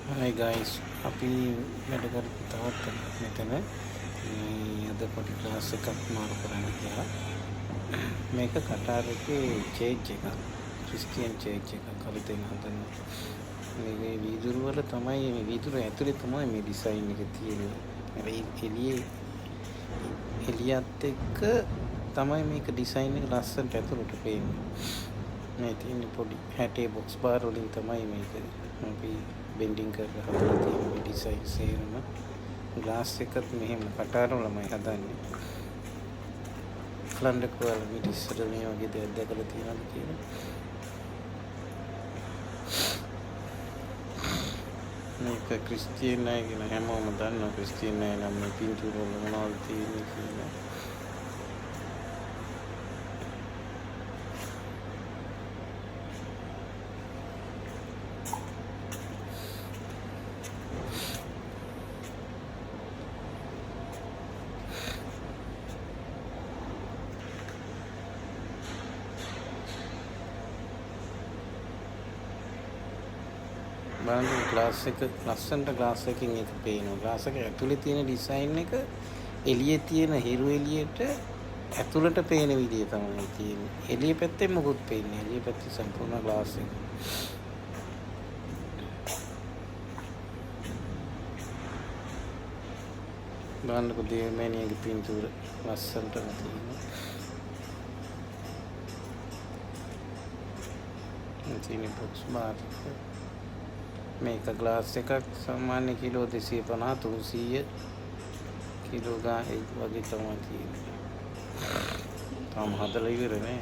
Hi guys, අපි වැඩ කරපු තවත් මෙතන මේ අද පොඩි ක්ලාස් එකක් මාරු කරන්න කියලා. මේක කටාර් එකේ චර්ච් එකක්, ක්‍රිස්තියානි චර්ච් එකක් අලුතෙන් හදන. මේ වීදුරු වල තමයි මේ වීදුරු ඇතුලේ තමයි මේ ඩිසයින් එක තියෙන්නේ. හැබැයි එළියත් එක්ක තමයි මේක ඩිසයින් එක ලස්සනට ඇතුලට පේන්නේ. මේ තියෙන පොඩි හැටේ බොක්ස් බාර් වලින් තමයි මේක අපි බෙන්ඩින් කරලා හදලා තියෙන ඩිසයින් සේරම ග්ලාස් එකත් මෙහෙම කටාර වලමයි හදන්නේ. ෆ්ලන්ඩර් වල ඉස්සර මේ වගේ දෙයක් දැකලා තියෙනවද කියලා. මේක ක්‍රිස්තියානි අය කියන හැමෝම දන්නවා ක්‍රිස්තියානි අය නම් මේ පින්තූර වල මොනවද තියෙන්නේ කියලා. බලන්න ග්ලාස් එක ලස්සනට ග්ලාස් එකකින් ඒක පේනවා. ග්ලාස් එක ඇතුලේ තියෙන ඩිසයින් එක එළියේ තියෙන හිරු එළියට ඇතුළට පේන විදිය තමයි තියෙන්නේ. එළිය පැත්තේ මොකුත් පේන්නේ. එළිය පැත්තේ සම්පූර්ණ ග්ලාස් එක. බලන්නකො දේවමෑණියගේ පින්තූර ලස්සනට තියෙනවා. තියෙන බොක්ස් බාර් මේක ග්ලාස් එකක් සාමාන්‍ය කිලෝ 250 300 කිලෝ ගාන වගේ තමයි තියෙන්නේ. තාම හදලා ඉවර නෑ.